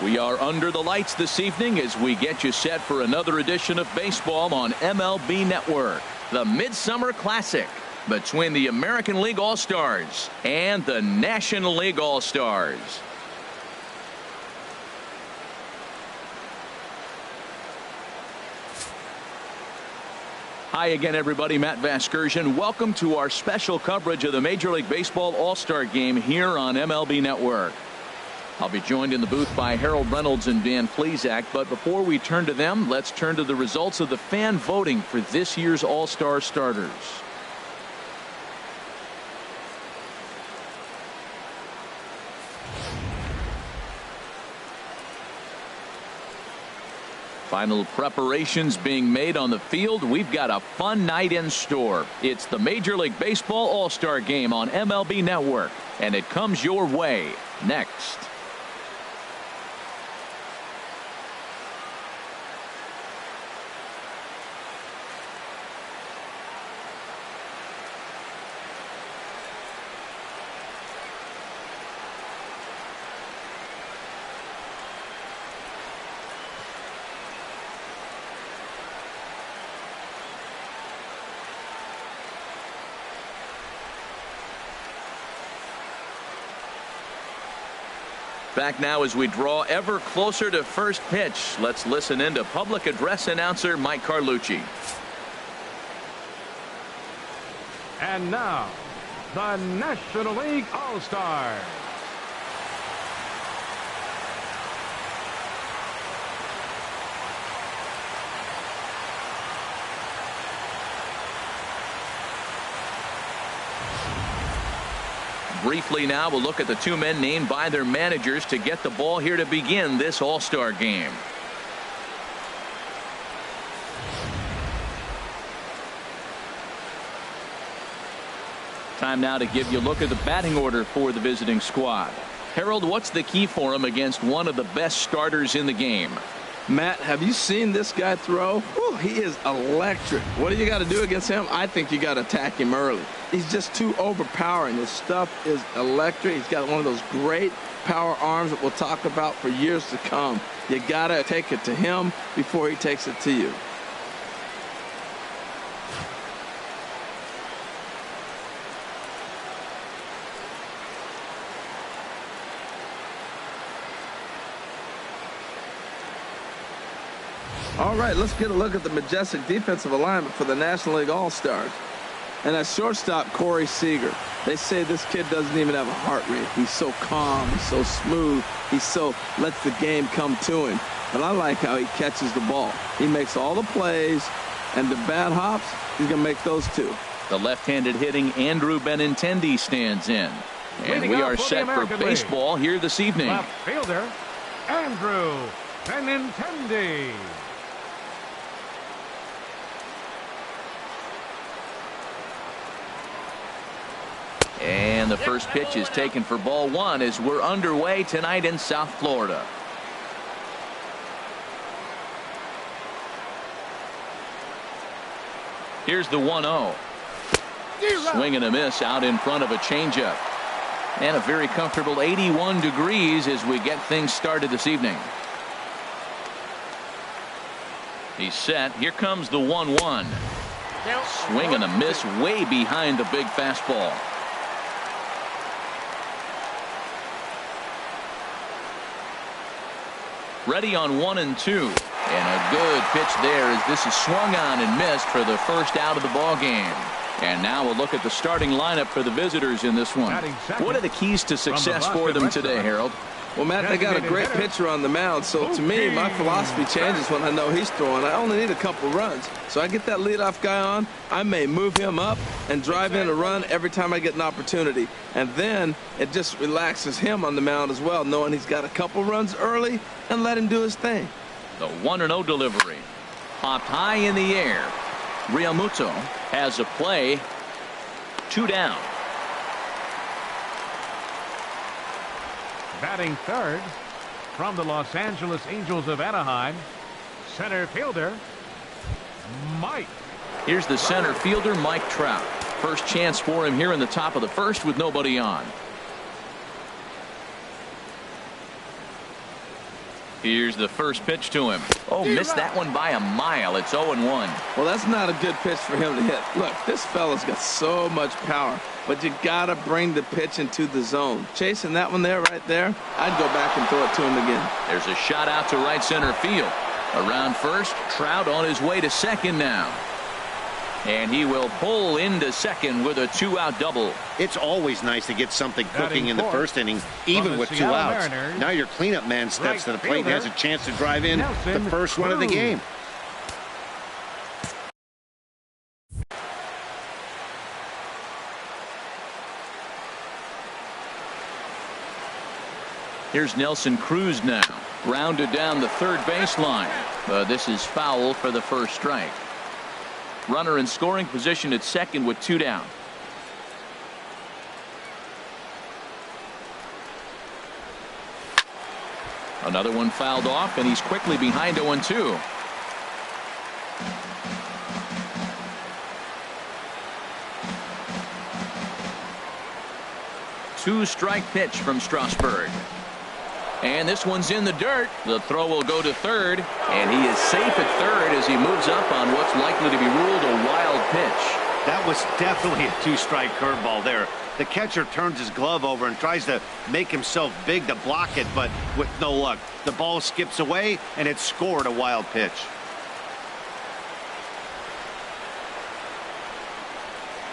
We are under the lights this evening as we get you set for another edition of baseball on MLB Network. The Midsummer Classic between the American League All-Stars and the National League All-Stars. Hi again, everybody. Matt Vasgersian. Welcome to our special coverage of the Major League Baseball All-Star Game here on MLB Network. I'll be joined in the booth by Harold Reynolds and Dan Plesac, but before we turn to them, let's turn to the results of the fan voting for this year's All-Star starters. Final preparations being made on the field. We've got a fun night in store. It's the Major League Baseball All-Star Game on MLB Network, and it comes your way next. Back now as we draw ever closer to first pitch. Let's listen in to public address announcer Mike Carlucci. And now, the National League All-Stars. Briefly now, we'll look at the two men named by their managers to get the ball here to begin this All-Star game. Time now to give you a look at the batting order for the visiting squad. Harold, what's the key for him against one of the best starters in the game? Matt, have you seen this guy throw? Whew, he is electric. What do you got to do against him? I think you got to attack him early. He's just too overpowering. His stuff is electric. He's got one of those great power arms that we'll talk about for years to come. You got to take it to him before he takes it to you. All right, let's get a look at the majestic defensive alignment for the National League All-Stars. And at shortstop, Corey Seager. They say this kid doesn't even have a heart rate. He's so calm, he's so smooth, lets the game come to him. But I like how he catches the ball. He makes all the plays, and the bad hops, he's going to make those too. The left-handed hitting Andrew Benintendi stands in. And we are set for baseball here this evening. Left fielder, Andrew Benintendi. And the first pitch is taken for ball one as we're underway tonight in South Florida. Here's the 1-0. Swing and a miss out in front of a changeup. And a very comfortable 81 degrees as we get things started this evening. He's set. Here comes the 1-1. Swing and a miss way behind the big fastball. Ready on 1 and 2. And a good pitch there as this is swung on and missed for the first out of the ball game. And now we'll look at the starting lineup for the visitors in this one. What are the keys to success for them today, Harold? Well, Matt, they got a great pitcher on the mound, so to me, my philosophy changes when I know he's throwing. I only need a couple runs. So I get that leadoff guy on, I may move him up and drive in a run every time I get an opportunity. And then it just relaxes him on the mound as well, knowing he's got a couple runs early and let him do his thing. The 1-0 delivery. Popped high in the air. Realmuto has a play. 2 down. Batting third from the Los Angeles Angels of Anaheim, center fielder Mike. Here's the center fielder Mike Trout. First chance for him here in the top of the first with nobody on. Here's the first pitch to him. Oh, missed that one by a mile. It's 0-1. Well, that's not a good pitch for him to hit. Look, this fella's got so much power, but you got to bring the pitch into the zone. Chasing that one there, right there, I'd go back and throw it to him again. There's a shot out to right center field. Around first, Trout on his way to second now. And he will pull into second with a 2-out double. It's always nice to get something cooking in the first inning, even with 2 outs. Now your cleanup man steps to the plate and has a chance to drive in the first run of the game. Here's Nelson Cruz now. Rounded down the third baseline. This is foul for the first strike. Runner in scoring position at second with 2 down. Another one fouled off, and he's quickly behind 0-2. Two-strike pitch from Strasburg. And this one's in the dirt. The throw will go to third, and he is safe at third as he moves up on what's likely to be ruled a wild pitch. That was definitely a 2-strike curveball there. The catcher turns his glove over and tries to make himself big to block it, but with no luck. The ball skips away, and it scored a wild pitch.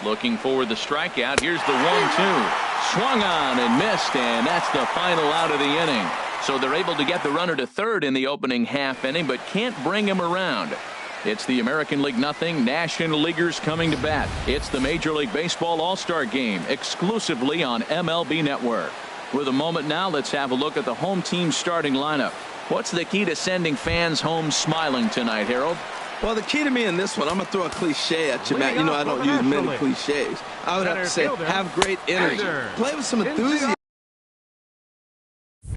Looking for the strikeout. Here's the 1-2. Swung on and missed, and that's the final out of the inning. So they're able to get the runner to third in the opening half inning, but can't bring him around. It's the American League nothing, National Leaguers coming to bat. It's the Major League Baseball All-Star Game, exclusively on MLB Network. With a moment now, let's have a look at the home team starting lineup. What's the key to sending fans home smiling tonight, Harold? Well, the key to me in this one, I'm going to throw a cliche at you, Matt. You know I don't use many cliches. I would have to say, have great energy. Play with some enthusiasm.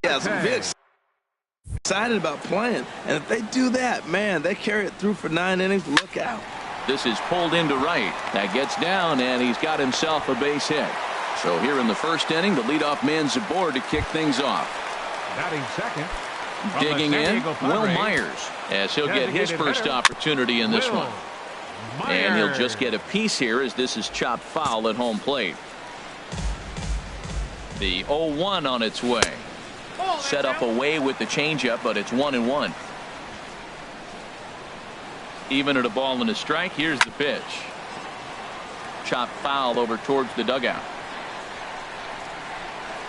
Be excited about playing. And if they do that, man, they carry it through for 9 innings. Look out. This is pulled into right. That gets down, and he's got himself a base hit. So here in the first inning, the leadoff man's aboard to kick things off. Batting second. Digging in, Will Myers, as he'll get his first opportunity in this one. And he'll just get a piece here as this is chopped foul at home plate. The 0-1 on its way. Set up away with the changeup, but it's 1-1. Even at a ball and a strike, here's the pitch. Chopped foul over towards the dugout.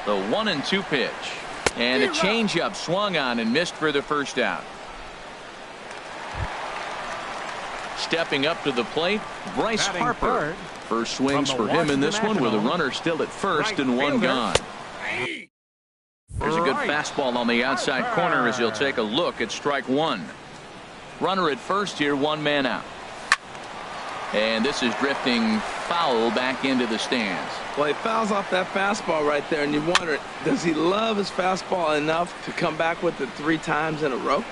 The 1-2 pitch. And a changeup swung on and missed for the first out. Stepping up to the plate, Bryce Harper. First swings for him in this one with a runner still at first and one gone. There's a good fastball on the outside corner as he'll take a look at strike one. Runner at first here, 1 man out. And this is drifting foul back into the stands. Well, he fouls off that fastball right there, and you wonder, does he love his fastball enough to come back with it 3 times in a row?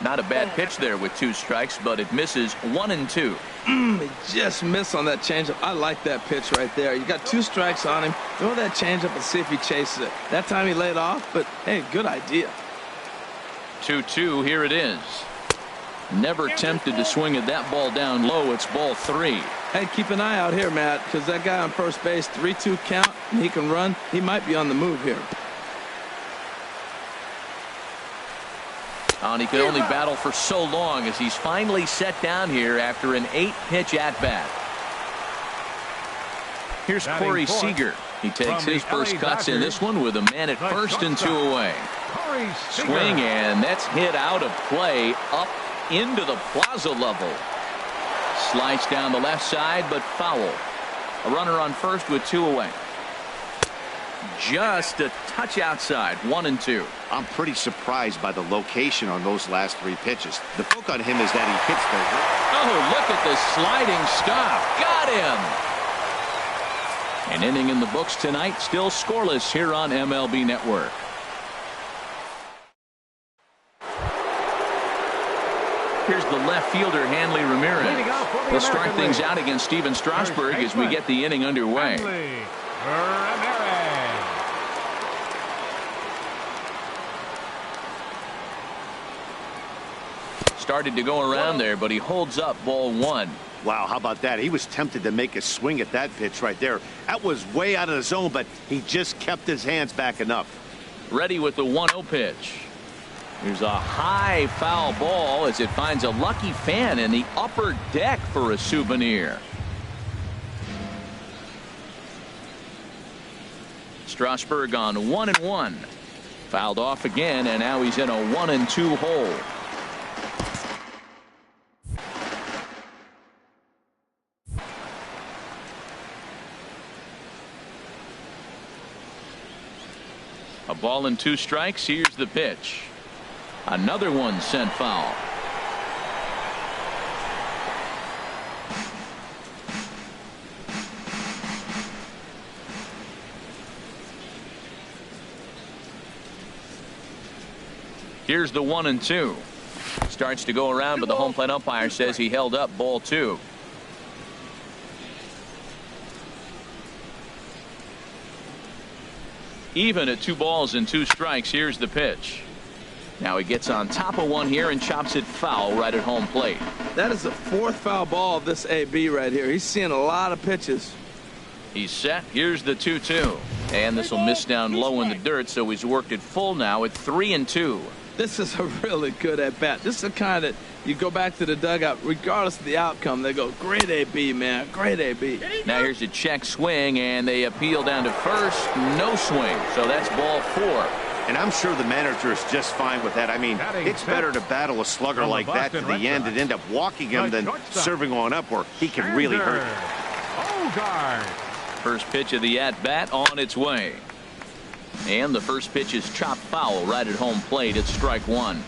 Not a bad pitch there with 2 strikes, but it misses 1-2. He just missed on that changeup. I like that pitch right there. You got 2 strikes on him. Throw that changeup and see if he chases it. That time he laid off, but hey, good idea. 2-2, here it is. Never tempted to swing at that ball down low. It's ball 3. Hey, keep an eye out here, Matt, because that guy on first base, 3-2 count, and he can run. He might be on the move here. And he could only battle for so long as he's finally set down here after an 8-pitch at-bat. Here's Corey Seager. He takes his first cuts in this one with a man at first and 2 away. Swing, and that's hit out of play up into the plaza level. Sliced down the left side, but foul. A runner on first with 2 away. Just a touch outside, 1-2. I'm pretty surprised by the location on those last 3 pitches. The book on him is that he hits the... Oh, look at the sliding stop. Got him. An inning in the books tonight, still scoreless here on MLB Network. Here's the left fielder, Hanley Ramirez. He'll start things out against Steven Strasburg as we get the inning underway. started to go around there, but he holds up ball one. Wow, how about that? He was tempted to make a swing at that pitch right there. That was way out of the zone, but he just kept his hands back enough. Ready with the 1-0 pitch. Here's a high foul ball as it finds a lucky fan in the upper deck for a souvenir. Strasburg on 1-1. Fouled off again, and now he's in a 1-2 hole. A ball and 2 strikes. Here's the pitch. Another one sent foul. Here's the 1-2. Starts to go around, but the home plate umpire says he held up ball 2. Even at 2 balls and 2 strikes. Here's the pitch. Now he gets on top of one here and chops it foul right at home plate. That is the 4th foul ball of this AB right here. He's seeing a lot of pitches. He's set. Here's the 2-2. And this will miss down low in the dirt, so he's worked it full now at 3-2. This is a really good at-bat. This is the kind that you go back to the dugout, regardless of the outcome, they go, great AB, man, great AB. Now here's a check swing, and they appeal down to first. No swing, so that's ball 4. And I'm sure the manager is just fine with that. I mean, it's better to battle a slugger like that to the end and end up walking him than serving on up where he can really hurt. First pitch of the at-bat on its way. And the first pitch is chopped foul right at home plate. It's strike 1.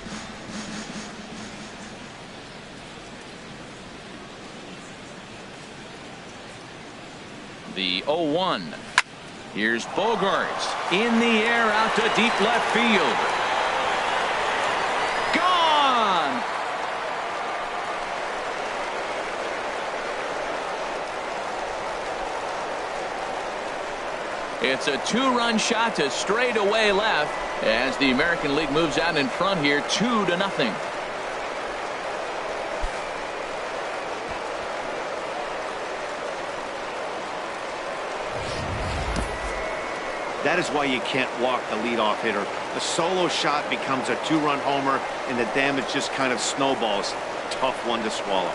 The 0-1. Here's Bogaerts in the air out to deep left field. Gone. It's a 2-run shot to straightaway left as the American League moves out in front here 2-0. That is why you can't walk the leadoff hitter. The solo shot becomes a 2-run homer, and the damage just kind of snowballs. Tough one to swallow.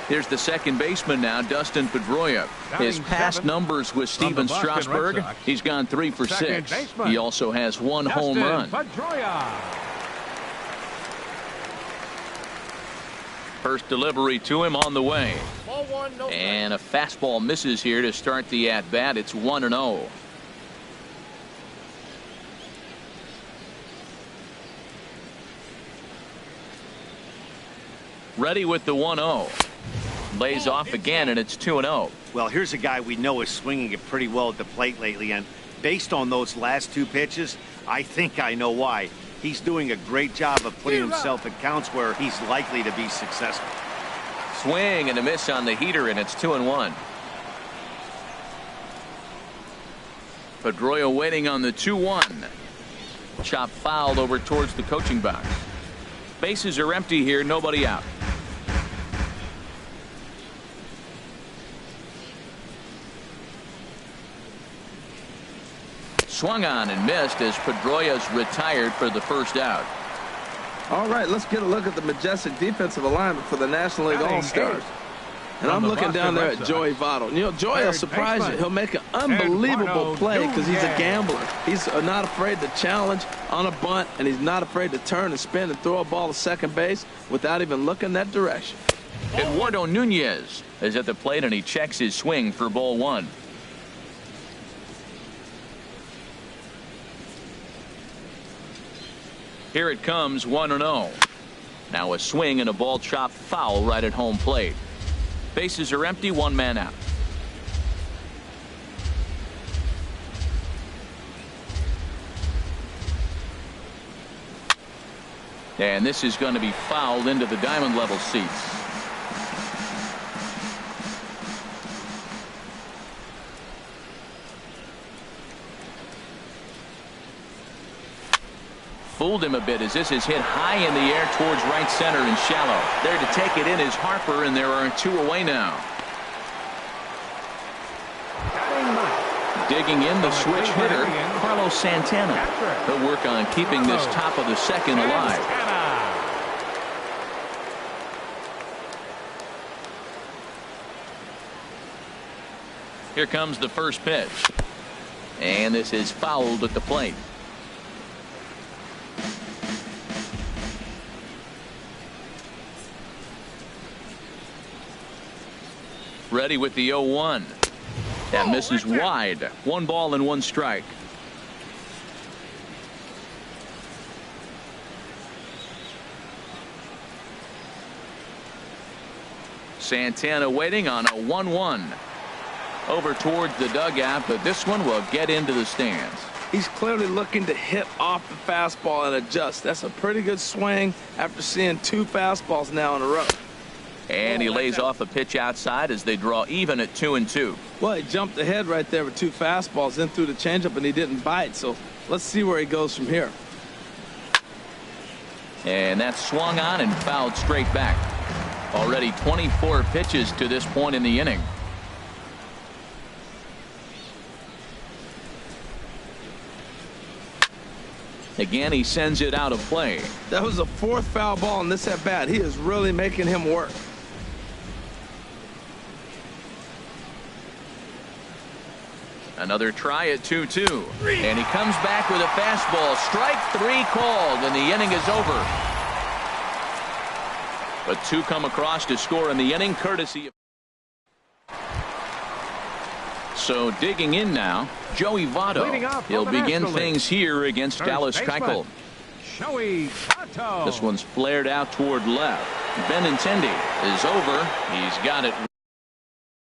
Here's the second baseman now, Dustin Pedroia. His past numbers with Steven Strasburg, he's gone 3 for 6. He also has 1 home run. First delivery to him on the way. And a fastball misses here to start the at-bat. It's 1-0. Ready with the 1-0. Lays off again, and it's 2-0. Well, here's a guy we know is swinging it pretty well at the plate lately, and based on those last 2 pitches, I think I know why. He's doing a great job of putting himself in counts where he's likely to be successful. Swing and a miss on the heater, and it's 2-1. Pedroia waiting on the 2-1. Chop fouled over towards the coaching box. Bases are empty here, nobody out. Swung on and missed as Pedroia's retired for the first out. All right, let's get a look at the majestic defensive alignment for the National League All-Stars. And I'm looking down there at Joey Votto. You know, Joey will surprise you. He'll make an unbelievable play because he's a gambler. He's not afraid to challenge on a bunt, and he's not afraid to turn and spin and throw a ball to second base without even looking that direction. Eduardo Nunez is at the plate, and he checks his swing for ball 1. Here it comes, 1-0. Now a swing and a ball chopped foul right at home plate. Bases are empty, 1 man out. And this is going to be fouled into the diamond level seats. fooled him a bit as this is hit high in the air towards right center and shallow. There to take it in is Harper, and there are 2 away now. Digging in the switch hitter, Carlos Santana. He'll work on keeping this top of the second alive. Here comes the first pitch. And this is fouled at the plate. Ready with the 0-1. That misses wide. 1 ball and 1 strike. Santana waiting on a 1-1. Over towards the dugout, but this one will get into the stands. He's clearly looking to hit off the fastball and adjust. That's a pretty good swing after seeing 2 fastballs now in a row. And he lays off a pitch outside as they draw even at 2-2. Well, he jumped ahead right there with 2 fastballs, then threw the changeup, and he didn't bite. So let's see where he goes from here. And that's swung on and fouled straight back. Already 24 pitches to this point in the inning. Again, he sends it out of play. That was the 4th foul ball in this at bat. He is really making him work. Another try at 2-2. And he comes back with a fastball. Strike 3 called, and the inning is over. But 2 come across to score in the inning, courtesy of. So digging in now, Joey Votto. He'll begin things here against Dallas Keuchel. Joey Votto. This one's flared out toward left. Benintendi is over. He's got it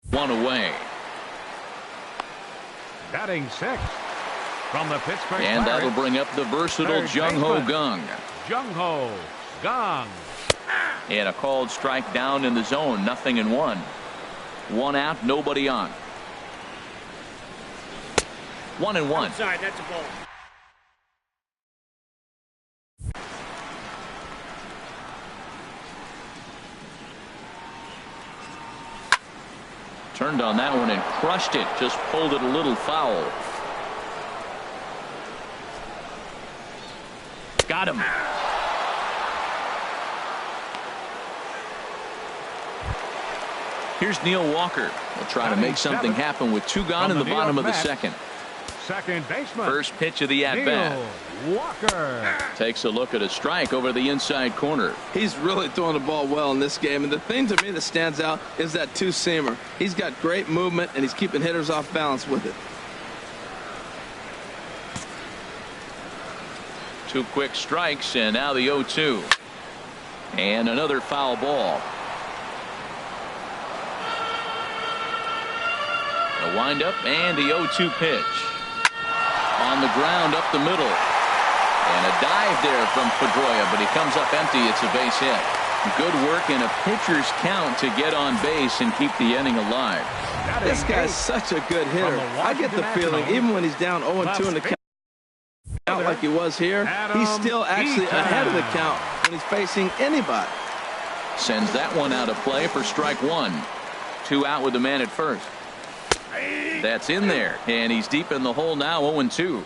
1 away. Batting 6th from the Pittsburgh And Pirates. that'll bring up the versatile Jung-Ho Kang. Jung-Ho Kang. And a called strike down in the zone. 0-1. 1 out, nobody on. 1-1. Outside, that's a ball. Turned on that one and crushed it. Just pulled it a little foul. Got him. Here's Neil Walker. He'll try to make something happen with 2 gone in the bottom of the second. Second baseman. First pitch of the at-bat. Walker. Takes a look at a strike over the inside corner. He's really throwing the ball well in this game. And the thing to me that stands out is that 2-seamer. He's got great movement, and he's keeping hitters off balance with it. 2 quick strikes, and now the 0-2. And another foul ball. A windup and the 0-2 pitch. On the ground up the middle. And a dive there from Pedroia, but he comes up empty. It's a base hit. Good work in a pitcher's count to get on base and keep the inning alive. This guy's such a good hitter. I get the feeling even when he's down 0-2 in the count like he was here, he's still actually ahead of the count when he's facing anybody. Sends that one out of play for strike 1. 2 out with the man at first. That's in there, and he's deep in the hole now. 0-2.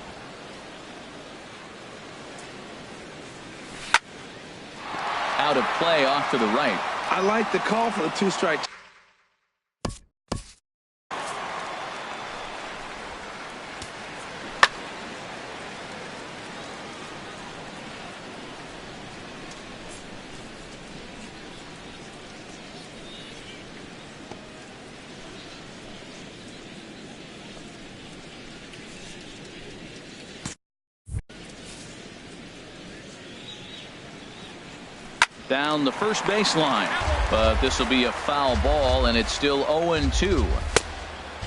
Out of play off to the right. I like the call for the 2-strike. Down the first baseline, but this will be a foul ball, and it's still 0-2.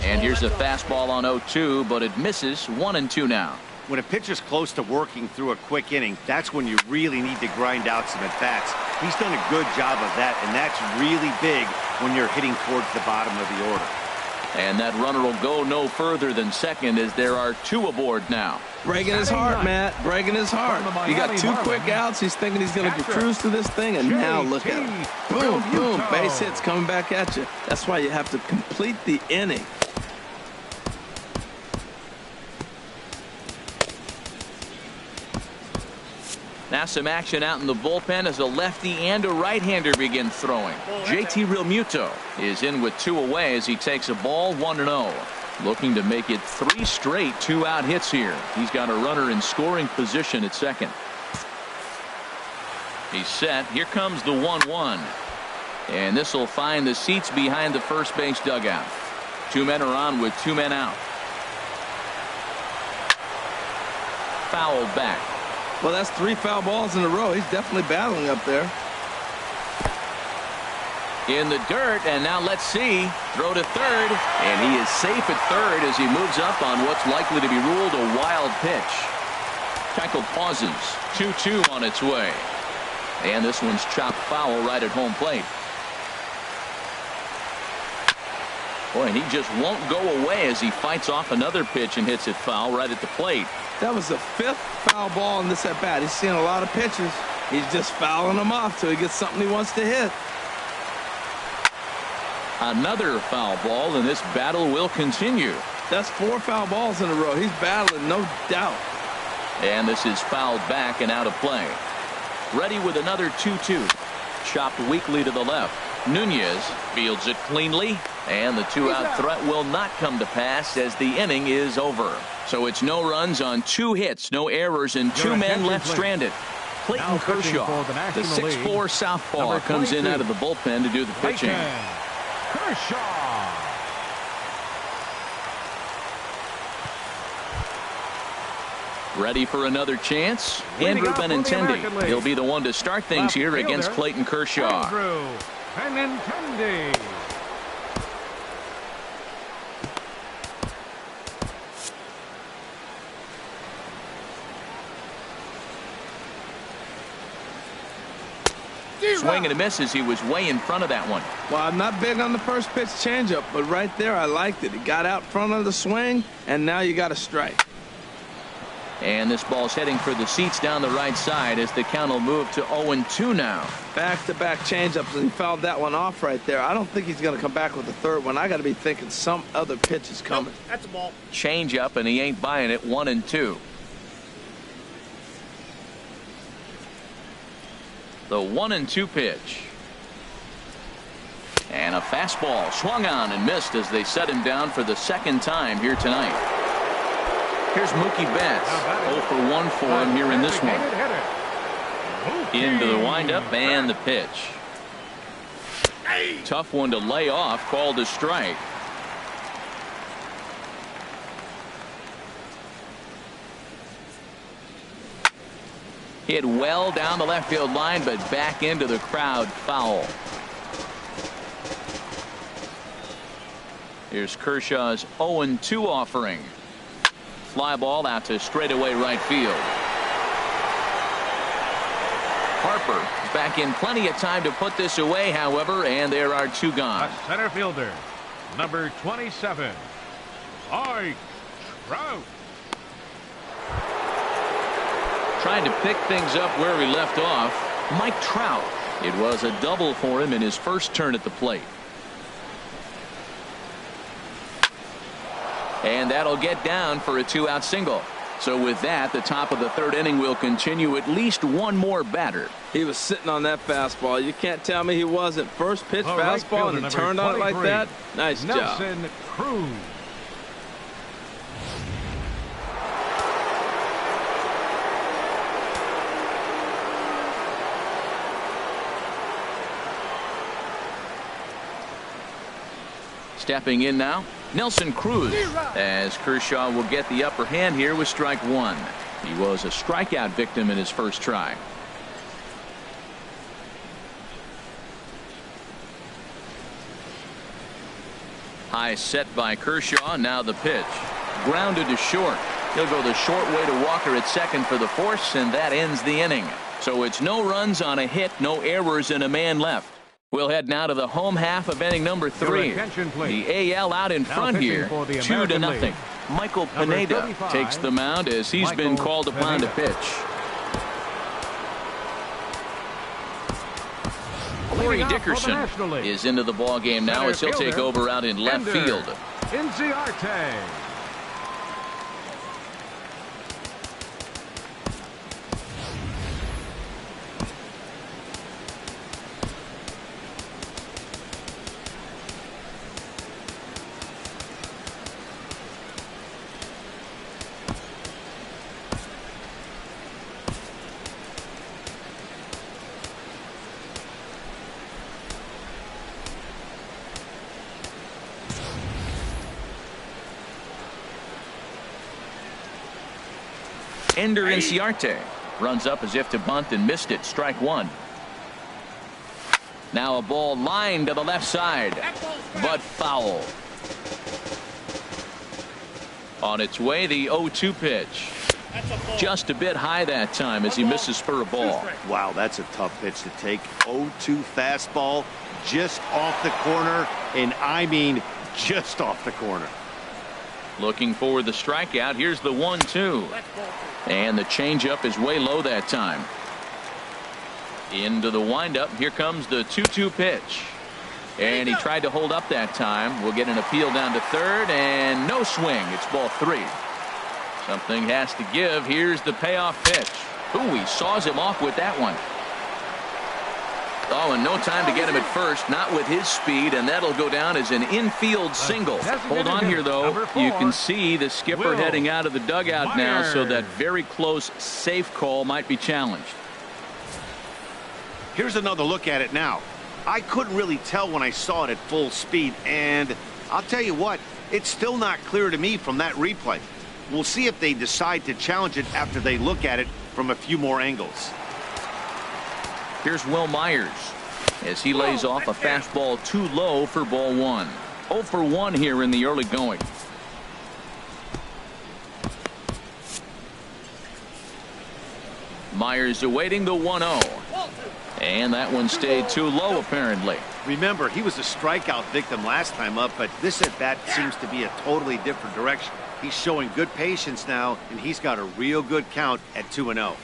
And here's a fastball on 0-2, but it misses. 1-2 now. When a pitcher's close to working through a quick inning, that's when you really need to grind out some at-bats. He's done a good job of that, and that's really big when you're hitting towards the bottom of the order. And that runner will go no further than second as there are 2 aboard now. Breaking his heart, Matt. Breaking his heart. You got 2 quick outs. He's thinking he's going to cruise to this thing, and now look at him. Boom, boom. Base hits coming back at you. That's why you have to complete the inning. Now some action out in the bullpen as a lefty and a right-hander begin throwing. JT Realmuto is in with 2 away as he takes a ball 1-0. Looking to make it 3 straight 2-out hits here. He's got a runner in scoring position at second. He's set. Here comes the 1-1. And this will find the seats behind the first base dugout. 2 men are on with 2 men out. Fouled back. Well, that's 3 foul balls in a row. He's definitely battling up there. In the dirt, and now let's see. Throw to third, and he is safe at third as he moves up on what's likely to be ruled a wild pitch. Tackle pauses. 2-2 on its way. And this one's chopped foul right at home plate. Boy, and he just won't go away as he fights off another pitch and hits it foul right at the plate. That was the 5th foul ball in this at-bat. He's seeing a lot of pitches. He's just fouling them off till he gets something he wants to hit. Another foul ball, and this battle will continue. That's 4 foul balls in a row. He's battling, no doubt. And this is fouled back and out of play. Ready with another 2-2. Chopped weakly to the left. Nunez fields it cleanly, and the 2-out threat will not come to pass as the inning is over. So it's no runs on 2 hits, no errors, and 2 men left stranded. Clayton Kershaw, the 6'4" southpaw, comes in out of the bullpen to do the pitching. Kershaw. Ready for another chance? Andrew Benintendi. He'll be the one to start things here against Clayton Kershaw. Andrew Benintendi. Swing and a miss as he was way in front of that one. Well, I'm not big on the first pitch changeup, but right there I liked it. He got out front of the swing, and now you got a strike. And this ball's heading for the seats down the right side as the count will move to 0-2 now. Back-to-back changeups, and he fouled that one off right there. I don't think he's going to come back with the third one. I got to be thinking some other pitch is coming. Nope, that's a ball. Change up, and he ain't buying it. 1-2. The 1-2 pitch. And a fastball swung on and missed as they set him down for the 2nd time here tonight. Here's Mookie Betts. 0 for 1 for him here in this one. Into the windup and the pitch. Tough one to lay off, called a strike. Hit well down the left field line, but back into the crowd, foul. Here's Kershaw's 0-2 offering. Fly ball out to straightaway right field. Harper is back in plenty of time to put this away, however, and there are 2 gone. A center fielder, number 27, Mike Trout. Trying to pick things up where he left off. Mike Trout. It was a double for him in his first turn at the plate. And that'll get down for a 2-out single. So with that, the top of the 3rd inning will continue. At least one more batter. He was sitting on that fastball. You can't tell me he wasn't. First pitch fastball, and he turned on it like that. Nice job. Nelson Cruz. Stepping in now, Nelson Cruz, as Kershaw will get the upper hand here with strike 1. He was a strikeout victim in his first try. High set by Kershaw. Now the pitch. Grounded to short. He'll go the short way to Walker at second for the force, and that ends the inning. So it's no runs on a hit, no errors, and a man left. We'll head now to the home half of inning number 3. The AL out in front here, 2-0. Michael Pineda takes the mound as he's been called upon to pitch. Corey Dickerson is into the ball game now as he'll take over out in left field. Ender Inciarte runs up as if to bunt and missed it. Strike 1. Now a ball lined to the left side, but foul. On its way, the 0-2 pitch. Just a bit high that time as he misses for a ball. Wow, that's a tough pitch to take. 0-2 fastball just off the corner, and I mean just off the corner. Looking for the strikeout. Here's the 1-2. And the changeup is way low that time. Into the windup. Here comes the 2-2 pitch. And he tried to hold up that time. We'll get an appeal down to third, and no swing. It's ball 3. Something has to give. Here's the payoff pitch. Ooh, he saws him off with that one. Oh, and no time to get him at first, not with his speed, and that'll go down as an infield single. Hold on here, though. You can see the skipper heading out of the dugout now, so that very close, safe call might be challenged. Here's another look at it now. I couldn't really tell when I saw it at full speed, and I'll tell you what, it's still not clear to me from that replay. We'll see if they decide to challenge it after they look at it from a few more angles. Here's Will Myers as he lays off a fastball too low for ball 1. 0 for 1 here in the early going. Myers awaiting the 1-0. And that one stayed too low apparently. Remember, he was a strikeout victim last time up, but this at bat seems to be a totally different direction. He's showing good patience now, and he's got a real good count at 2-0.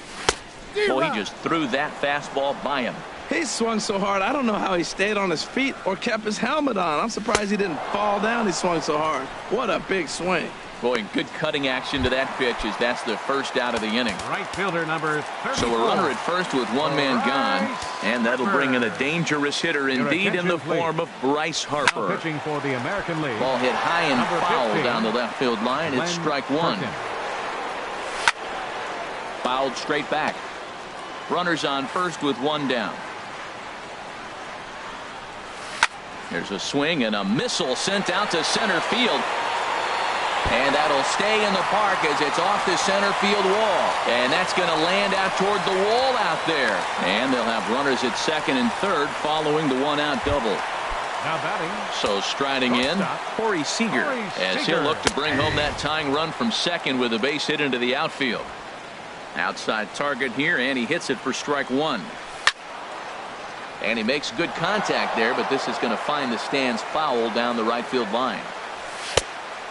Boy, he just threw that fastball by him. He swung so hard, I don't know how he stayed on his feet or kept his helmet on. I'm surprised he didn't fall down. He swung so hard. What a big swing. Boy, good cutting action to that pitch as that's the first out of the inning. Right fielder number 34. So a runner at first with one man gone, and that'll bring in a dangerous hitter indeed in the form of Bryce Harper. Now pitching for the American League. Ball hit high and foul 15, down the left field line. It's strike 1. Fouled straight back. Runners on first with 1 down. There's a swing and a missile sent out to center field. And that'll stay in the park as it's off the center field wall. And that's going to land out toward the wall out there. And they'll have runners at second and third following the 1-out double. Now batting. So striding in, Corey Seager, as he'll look to bring home that tying run from second with a base hit into the outfield. Outside target here, and he hits it for strike 1. And he makes good contact there, but this is going to find the stands foul down the right field line.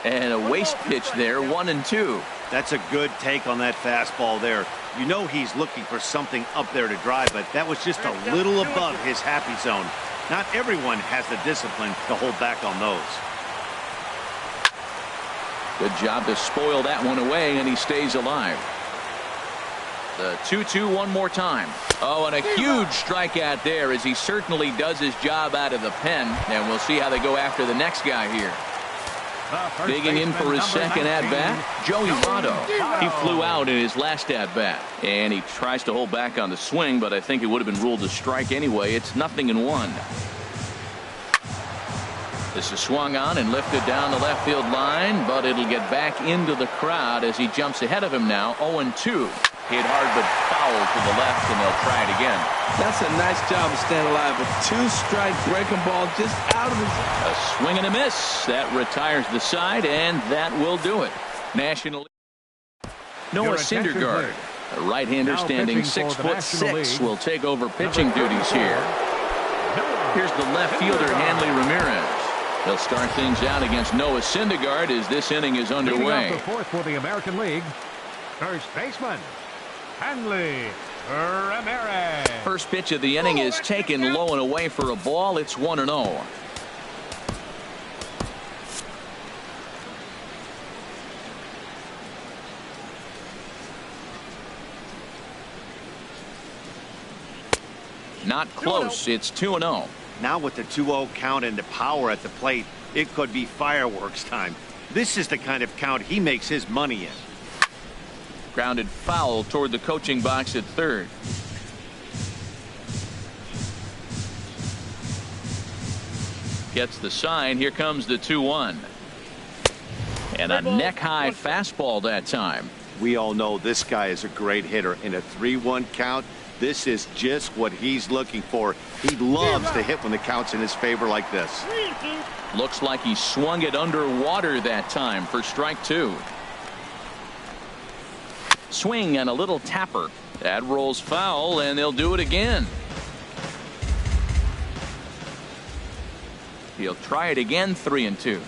And a waste pitch there, 1-2. That's a good take on that fastball there. You know he's looking for something up there to drive, but that was just a little above his happy zone. Not everyone has the discipline to hold back on those. Good job to spoil that one away, and he stays alive. The 2-2 one more time. Oh, and a huge strikeout there as he certainly does his job out of the pen. And we'll see how they go after the next guy here. Digging in for his second at-bat, Joey Votto. He flew out in his last at-bat. And he tries to hold back on the swing, but I think it would have been ruled a strike anyway. It's 0-1. This is swung on and lifted down the left field line, but it'll get back into the crowd as he jumps ahead of him now. 0-2. Hit hard but foul to the left, and they'll try it again. That's a nice job of staying alive. A 2-strike breaking ball just out of his... A swing and a miss. That retires the side, and that will do it. National League. Noah Syndergaard, a right-hander standing 6'6", will take over pitching duties here. Here's the left fielder, Hanley Ramirez. They'll start things out against Noah Syndergaard as this inning is Leading underway. off the fourth for the American League, first baseman, Hanley Ramirez. First pitch of the inning is taken low and away for a ball. It's 1-0. Not close. It's 2-0. Now with the 2-0 count and the power at the plate, it could be fireworks time. This is the kind of count he makes his money in. Grounded foul toward the coaching box at third. Gets the sign. Here comes the 2-1. And a neck-high fastball that time. We all know this guy is a great hitter. In a 3-1 count, this is just what he's looking for. He loves to hit when the count's in his favor like this. Looks like he swung it underwater that time for strike two. Swing and a little tapper. That rolls foul, and they'll do it again. He'll try it again, 3-2.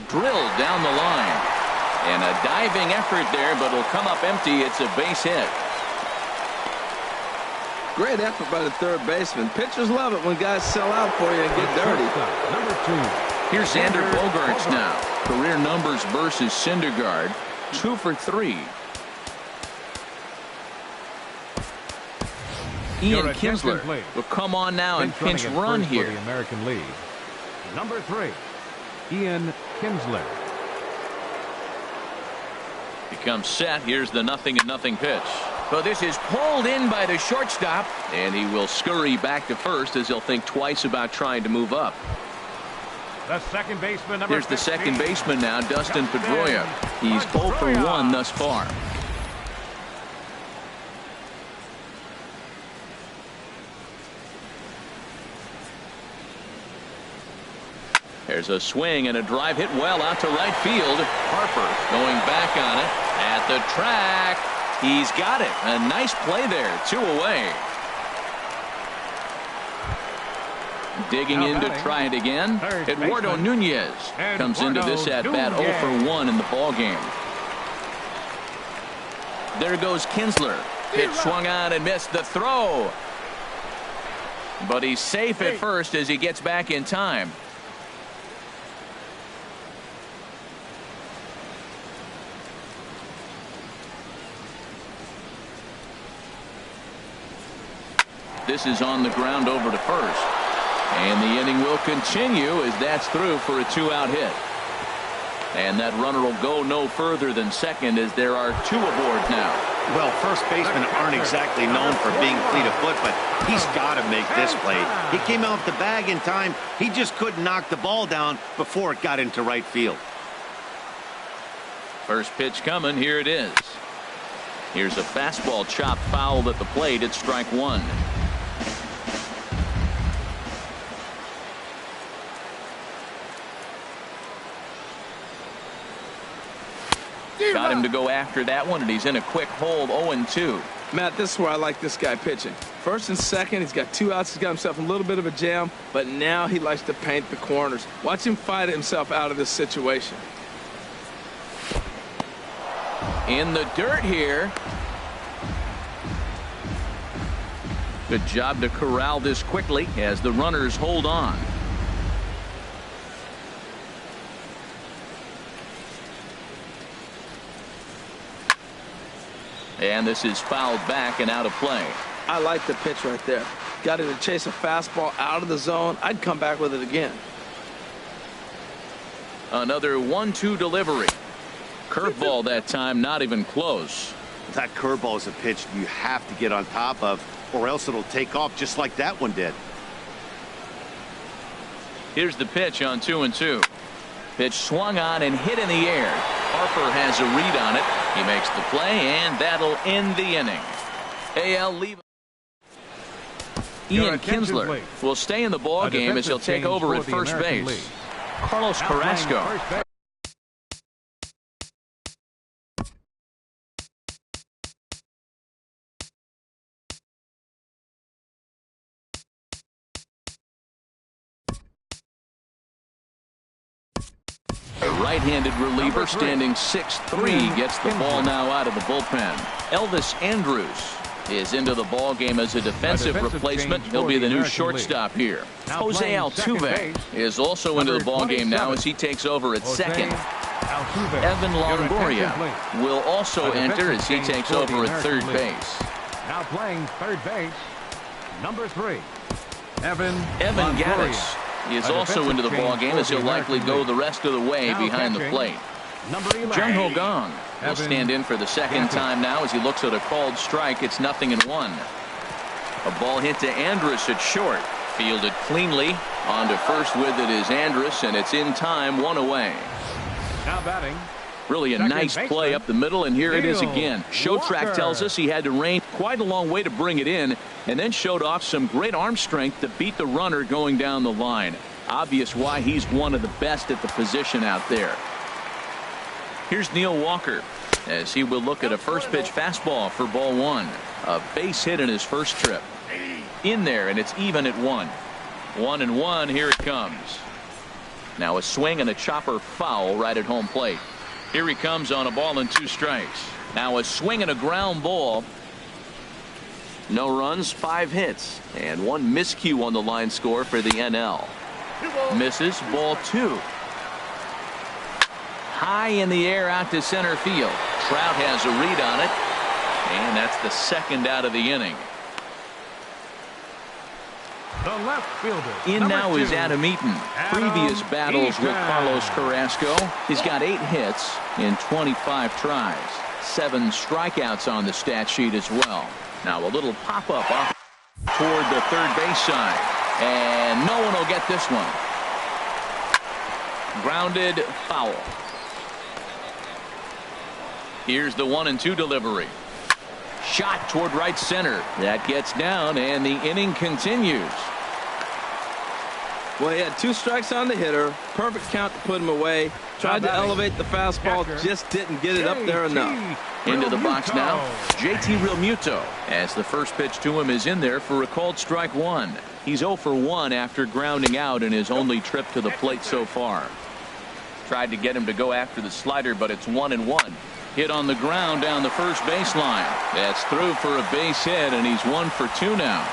Drilled down the line. And a diving effort there, but it'll come up empty. It's a base hit. Great effort by the third baseman. Pitchers love it when guys sell out for you and get dirty. Number 2. Here's Xander Bogaerts now. Career numbers versus Syndergaard. 2 for 3. Ian Kinsler will come on now and pinch run here. For the American League. Number 3, Ian Kinsler. Becomes set. Here's the 0-0 pitch. So this is pulled in by the shortstop, and he will scurry back to first as he'll think twice about trying to move up. The second baseman, number Here's the 15. second baseman now, Dustin Pedroia. He's 0 for 1 thus far. There's a swing and a drive hit well out to right field. Harper going back on it at the track. He's got it. A nice play there. 2 away. Digging in to try it again. Eduardo Nunez comes into this at bat 0 for 1 in the ball game. There goes Kinsler. Pitch swung on and missed the throw. But he's safe at first as he gets back in time. This is on the ground over to first. And the inning will continue as that's through for a 2-out hit. And that runner will go no further than second as there are 2 aboard now. Well, first basemen aren't exactly known for being fleet of foot, but he's got to make this play. He came out the bag in time. He just couldn't knock the ball down before it got into right field. First pitch coming. Here it is. Here's a fastball chopped foul at the plate. It's strike 1. Got him to go after that one, and he's in a quick hold. 0-2. Matt, this is where I like this guy pitching. First and second, he's got 2 outs. He's got himself a little bit of a jam, but now he likes to paint the corners. Watch him fight himself out of this situation. In the dirt here. Good job to corral this quickly as the runners hold on. And this is fouled back and out of play. I like the pitch right there. Got him to chase a fastball out of the zone. I'd come back with it again. Another 1-2 delivery. Curveball that time, not even close. That curveball is a pitch you have to get on top of, or else it'll take off just like that one did. Here's the pitch on 2-2. Pitch swung on and hit in the air. Harper has a read on it. He makes the play, and that'll end the inning. AL leave. Ian Kinsler will stay in the ball game as he'll take over at first base. Carlos Carrasco Right-handed reliever standing 6'3" gets the ball now out of the bullpen. Elvis Andrus is into the ball game as a defensive replacement. He'll be the new shortstop here. Jose Altuve is also into the ball game now as he takes over at second. Evan Longoria will also enter as he takes over at third base. Now playing third base, number 3, Evan Gattis is also into the ball game as he'll likely go the rest of the way behind the plate. Jung Ho Gong will stand in for the second time now as he looks at a called strike. It's 0-1. A ball hit to Andrus at short. Fielded cleanly. On to first with it is Andrus, and it's in time, 1 away. Now batting. Really a nice play up the middle, and here it is again. Showtrack tells us he had to rein quite a long way to bring it in, and then showed off some great arm strength to beat the runner going down the line. Obvious why he's one of the best at the position out there. Here's Neil Walker as he will look at a first pitch fastball for ball 1. A base hit in his first trip. In there, and it's even at 1. 1-1. Here it comes. Now a swing and a chopper foul right at home plate. Here he comes on a ball and 2 strikes. Now a swing and a ground ball. No runs, 5 hits, and 1 miscue on the line score for the NL. Misses, ball 2. High in the air out to center field. Trout has a read on it, and that's the second out of the inning. The left fielder. In now is Adam Eaton. Previous battles with Carlos Carrasco. He's got 8 hits in 25 tries. 7 strikeouts on the stat sheet as well. Now a little pop-up off toward the third base side. And no one will get this one. Grounded foul. Here's the 1-2 delivery. Shot toward right center. That gets down, and the inning continues. Well, he had 2 strikes on the hitter. Perfect count to put him away. Tried to elevate the fastball, just didn't get it up there enough. Into the box now, JT Realmuto, as the first pitch to him is in there for a called strike 1. He's 0 for 1 after grounding out in his only trip to the plate so far. Tried to get him to go after the slider, but it's 1-1. Hit on the ground down the first baseline. That's through for a base hit, and he's 1 for 2 now.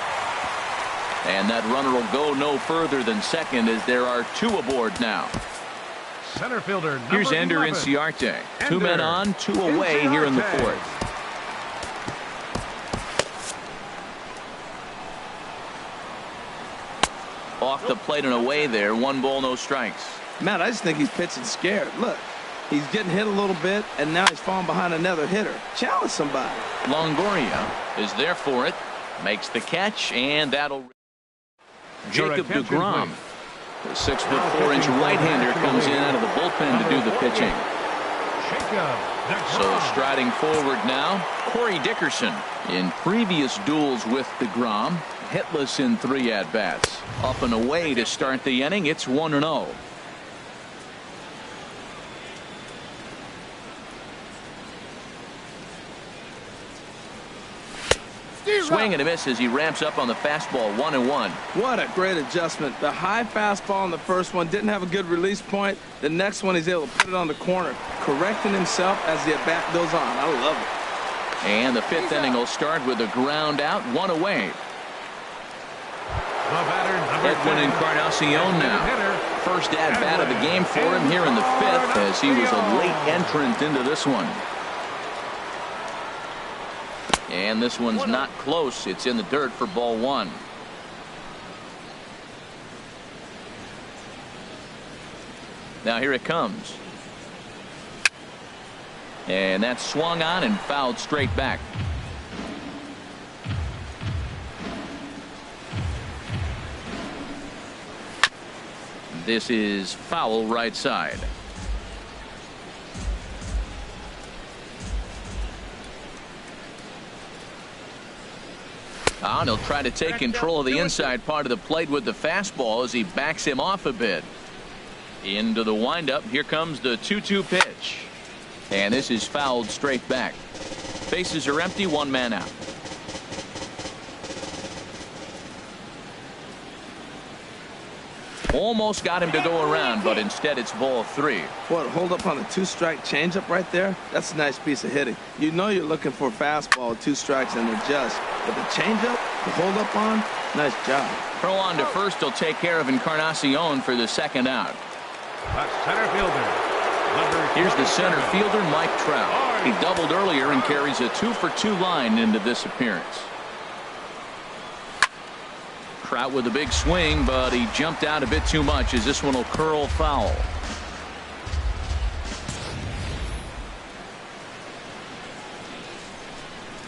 And that runner will go no further than second as there are 2 aboard now. Center fielder. Here's Ender Inciarte. 2 men on, 2 away here in the 4th. Off the plate and away there. 1 ball, no strikes. Matt, I just think he's pitching scared. Look, he's getting hit a little bit, and now he's falling behind another hitter. Challenge somebody. Longoria is there for it. Makes the catch, and that'll. Jacob deGrom, the 6'4" right-hander, comes in out of the bullpen to do the pitching. So striding forward now, Corey Dickerson. In previous duels with deGrom, hitless in 3 at-bats. Up and away to start the inning. It's 1-0. Swing and a miss as he ramps up on the fastball. 1-1. What a great adjustment. The high fastball in the first one didn't have a good release point. The next one he's able to put it on the corner, correcting himself as the at-bat goes on. I love it. And the 5th inning will start with a ground out, 1 away. Edwin Encarnacion now. First at-bat of the game for him here in the 5th as he was a late entrant into this one. And this one's not close. It's in the dirt for ball 1. Now here it comes. And that's swung on and fouled straight back. This is foul right side. And he'll try to take control of the inside part of the plate with the fastball as he backs him off a bit. Into the windup. Here comes the 2-2 pitch. And this is fouled straight back. Bases are empty. 1 man out. Almost got him to go around, but instead it's ball 3. What, hold up on a 2-strike changeup right there? That's a nice piece of hitting. You know you're looking for a fastball with 2 strikes and adjust. But the changeup, the hold up on, nice job. Throw on to first will take care of Encarnacion for the second out. The center fielder. Here's the center fielder, Mike Trout. He doubled earlier and carries a 2-for-2 line into this appearance. Trout with a big swing, but he jumped out a bit too much as this one will curl foul.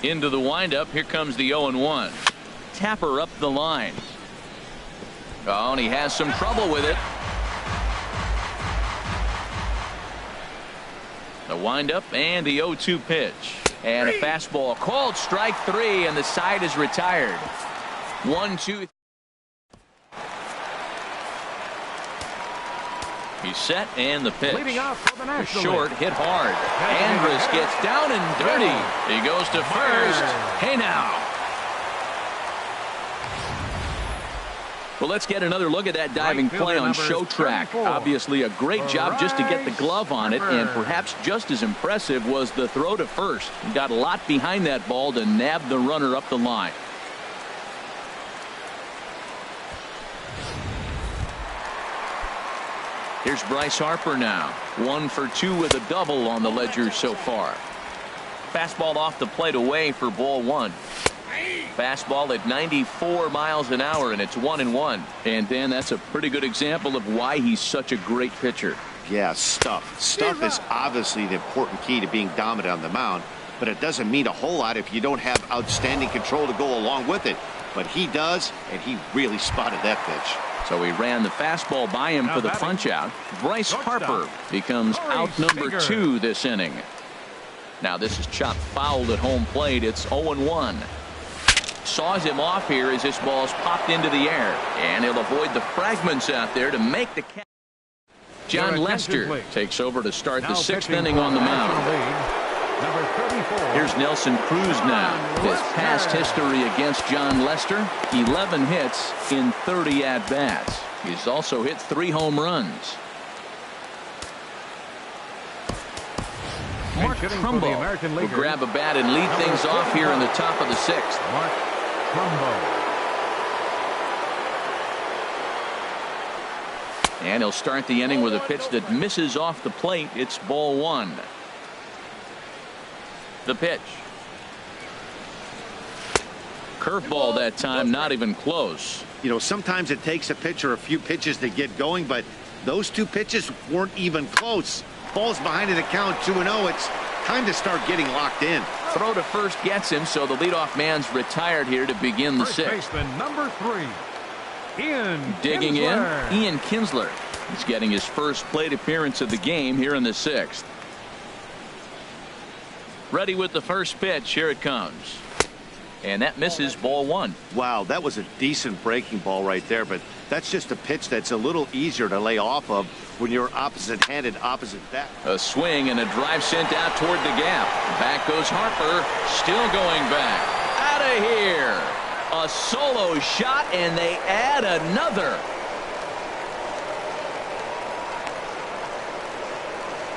Into the windup. Here comes the 0-1. Tapper up the line. Oh, and he has some trouble with it. The windup and the 0-2 pitch. And a fastball called strike 3, and the side is retired. 1-2. He's set, and the pitch. Leading off for the National Short, League. hit hard. Andrus gets down and dirty. He goes to first. Hey now. Well, let's get another look at that diving play on show track. Obviously a great job just to get the glove on it, and perhaps just as impressive was the throw to first. He got a lot behind that ball to nab the runner up the line. Here's Bryce Harper now. 1 for 2 with a double on the ledger so far. Fastball off the plate away for ball 1. Fastball at 94 miles an hour, and it's 1-1. And Dan, that's a pretty good example of why he's such a great pitcher. Yeah, stuff. Stuff is obviously the important key to being dominant on the mound, but it doesn't mean a whole lot if you don't have outstanding control to go along with it. But he does, and he really spotted that pitch. So he ran the fastball by him for the punch out. Bryce Harper becomes out number 2 this inning. Now this is chopped foul at home plate. It's 0-1. Saws him off here as this ball's popped into the air, and he'll avoid the fragments out there to make the catch. John Lester takes over to start the 6th inning on the mound. Number 34. Here's Nelson Cruz now. His past history against John Lester: 11 hits in 30 at-bats. He's also hit 3 home runs. Mark Trumbo will grab a bat and lead things off here in the top of the 6th. Mark Trumbo. And he'll start the inning with a pitch that misses off the plate. It's ball 1. The pitch. Curveball that time, not even close. You know, sometimes it takes a pitcher a few pitches to get going, but those 2 pitches weren't even close. Ball's behind in the count, 2-0. It's time to start getting locked in. Throw to first gets him, so the leadoff man's retired here to begin the 6th. Baseman number 3, Ian Digging Kinsler. in, Ian Kinsler. He's getting his first plate appearance of the game here in the 6th. Ready with the first pitch. Here it comes. And that misses, ball 1. Wow, that was a decent breaking ball right there, but that's just a pitch that's a little easier to lay off of when you're opposite-handed, opposite bat. A swing and a drive sent out toward the gap. Back goes Harper, still going back. Out of here. A solo shot, and they add another.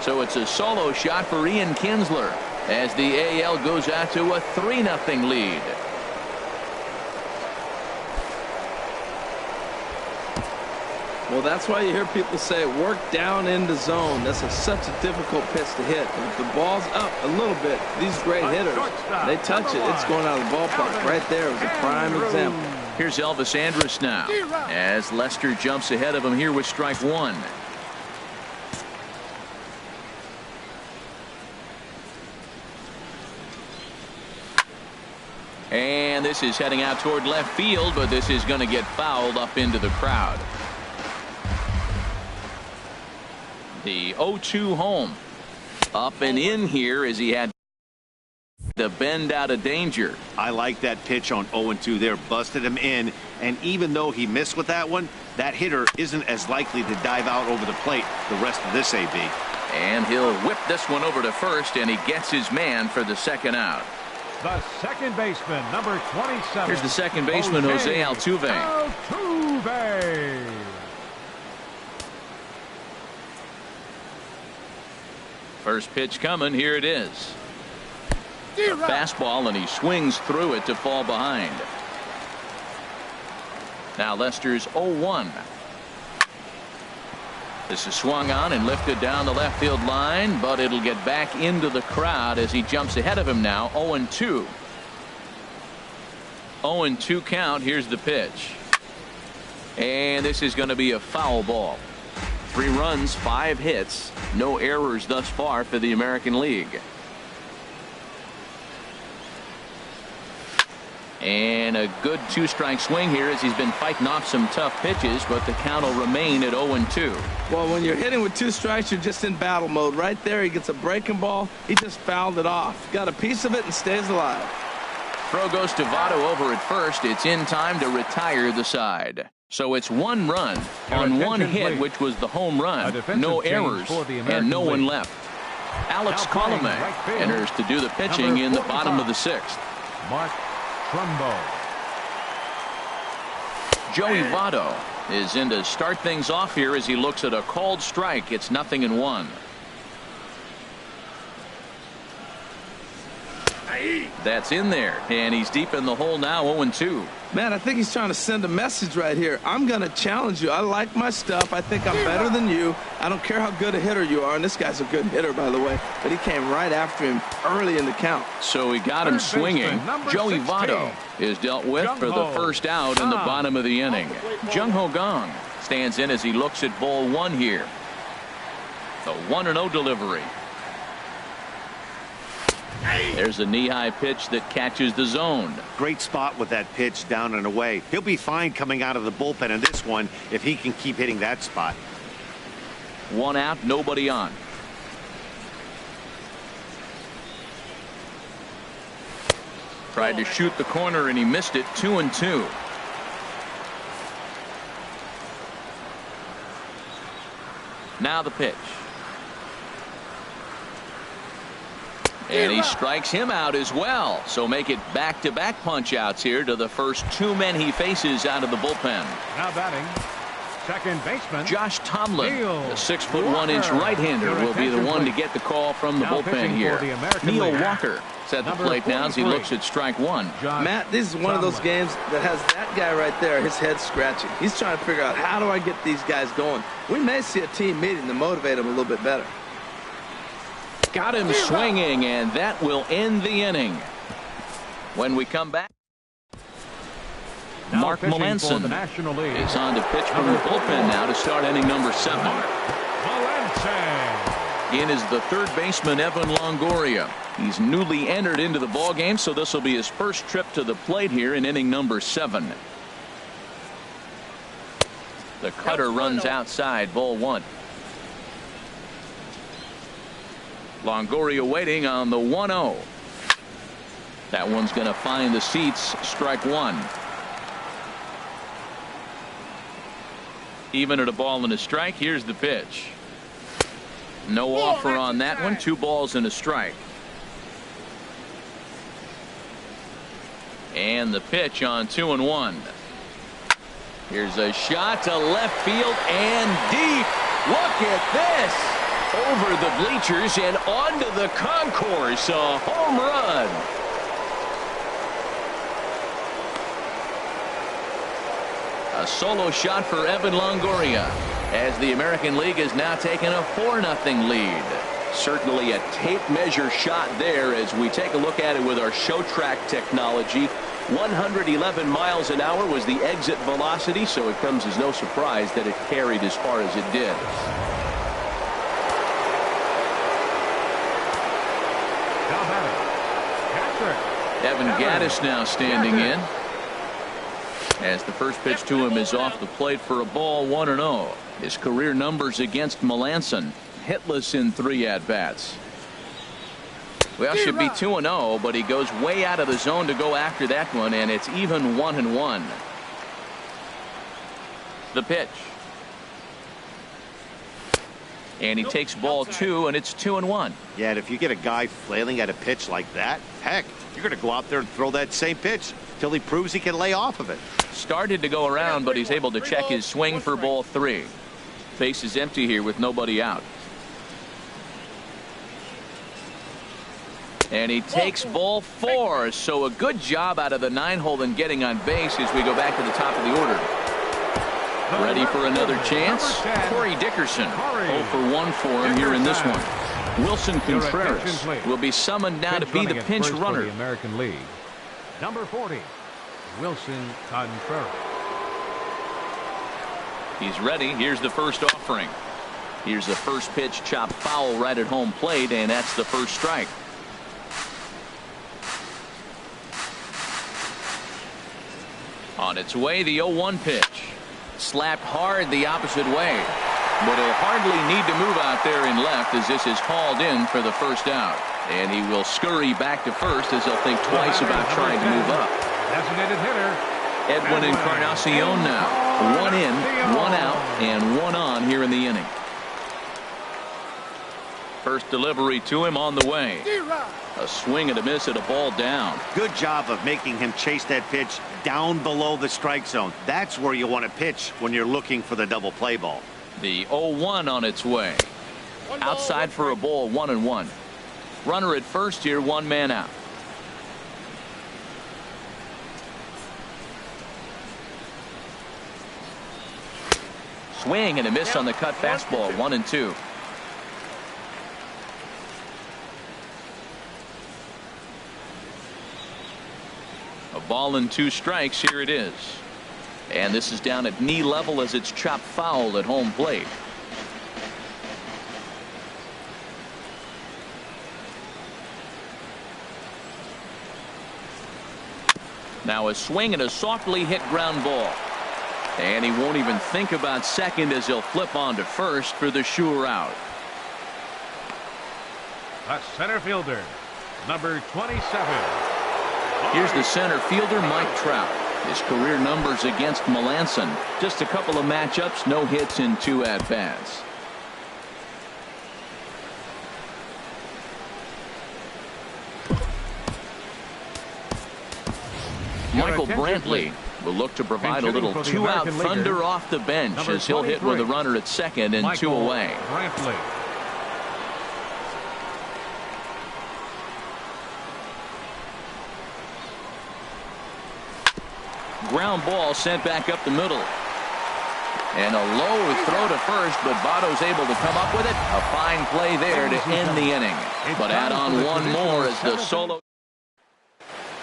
So it's a solo shot for Ian Kinsler as the AL goes out to a 3-0 lead. Well, that's why you hear people say work down in the zone. This is such a difficult pitch to hit. And if the ball's up a little bit, these great hitters, they touch it, it's going out of the ballpark. Right there was a prime example. Here's Elvis Andrus now as Lester jumps ahead of him here with strike 1. And this is heading out toward left field, but this is going to get fouled up into the crowd. The 0-2 home. Up and in here as he had the bend out of danger. I like that pitch on 0-2 there. Busted him in, and even though he missed with that one, that hitter isn't as likely to dive out over the plate the rest of this AB. And he'll whip this one over to first, and he gets his man for the second out. The second baseman, number 27. Here's the second baseman, Jose Altuve. First pitch coming. Here it is. A fastball, and he swings through it to fall behind. Now Lester's 0-1. This is swung on and lifted down the left field line, but it'll get back into the crowd as he jumps ahead of him now. 0-2. 0-2 count. Here's the pitch. And this is going to be a foul ball. 3 runs, 5 hits, no errors thus far for the American League. And a good 2-strike swing here as he's been fighting off some tough pitches, but the count will remain at 0-2. Well, when you're hitting with 2 strikes, you're just in battle mode. Right there, he gets a breaking ball. He just fouled it off. Got a piece of it and stays alive. Throw goes to Votto over at first. It's in time to retire the side. So it's 1 run on 1 hit, which was the home run. No errors and no one left. Alex Colomé enters to do the pitching in the bottom of the 6th. Mark Trumbo. Joey Votto is in to start things off here as he looks at a called strike. It's 0-1. That's in there, and he's deep in the hole now. 0-2. Man, I think he's trying to send a message right here. I'm going to challenge you. I like my stuff. I think I'm better than you. I don't care how good a hitter you are, and this guy's a good hitter, by the way, but he came right after him early in the count. So he got him swinging. Joey Votto is dealt with for the first out in the bottom of the inning. Jung Ho Gong stands in as he looks at ball 1 here. The 1-0 delivery. There's a knee-high pitch that catches the zone. Great spot with that pitch down and away. He'll be fine coming out of the bullpen in this one if he can keep hitting that spot. 1 out, nobody on. Tried to shoot the corner and he missed it. 2-2. Now the pitch. And he strikes him out as well. So make it back-to-back punch-outs here to the first 2 men he faces out of the bullpen. Now batting, second baseman Josh Tomlin, the 6'1" right-hander, will be the one to get the call from the bullpen here. Neil Walker at the plate now as he looks at strike 1. Matt, this is one of those games that has that guy right there, his head scratching. He's trying to figure out, how do I get these guys going? We may see a team meeting to motivate them a little bit better. Got him swinging, and that will end the inning. When we come back, Mark Melanson is on to pitch from the bullpen now to start inning number 7. In is the 3rd baseman, Evan Longoria. He's newly entered into the ballgame, so this will be his first trip to the plate here in inning number 7. The cutter runs outside, ball 1. Longoria waiting on the 1-0. That one's going to find the seats. Strike 1. Even at a ball and a strike. Here's the pitch. No offer on that one. 2 balls and a strike. And the pitch on 2-1. Here's a shot to left field and deep. Look at this. Over the bleachers and onto the concourse. A home run. A solo shot for Evan Longoria as the American League has now taken a 4-0 lead. Certainly a tape measure shot there as we take a look at it with our show track technology. 111 miles an hour was the exit velocity, so it comes as no surprise that it carried as far as it did. Evan Gattis now standing in as the first pitch to him is off the plate for a ball. 1-0. His career numbers against Melanson, hitless in 3 at-bats. Well, should be 2-0, but he goes way out of the zone to go after that one, and it's even 1-1. The pitch. And he takes ball 2, and it's 2-1. Yeah, and if you get a guy flailing at a pitch like that, heck, you're going to go out there and throw that same pitch till he proves he can lay off of it. Started to go around, but he's able to check his swing for ball 3. Base is empty here with nobody out. And he takes ball 4. So a good job out of the 9-hole in getting on base as we go back to the top of the order. Ready for another chance? Corey Dickerson. 0 for 1 for him here in this one. Wilson Contreras will be summoned now to be the pinch runner. The American League. Number 40, Wilson Contreras. He's ready. Here's the first offering. Here's the first pitch, chopped foul right at home plate, and that's the first strike. On its way, the 0-1 pitch. Slapped hard the opposite way. But he'll hardly need to move out there in left as this is hauled in for the first out. And he will scurry back to first as he'll think twice about trying to move up. Designated hitter. Edwin Encarnacion now. 1 in, 1 out, and 1 on here in the inning. First delivery to him on the way. A swing and a miss at a ball down. Good job of making him chase that pitch down below the strike zone. That's where you want to pitch when you're looking for the double play ball. The 0-1 on its way. Outside for a ball, 1-1. Runner at first here, 1 man out. Swing and a miss on the cut fastball, 1-2. A ball and 2 strikes. Here it is. And this is down at knee level as it's chopped foul at home plate. Now a swing and a softly hit ground ball. And he won't even think about second as he'll flip on to first for the sure out. A center fielder, number 27. Here's the center fielder, Mike Trout. His career numbers against Melanson. Just a couple of matchups, no hits in 2 at-bats. Michael Brantley will look to provide a little 2-out thunder off the bench as he'll hit with a runner at second and 2 away. Brantley. Ground ball sent back up the middle. And a low throw to first, but Votto's able to come up with it. A fine play there to end the inning. But add on 1 more as the solo.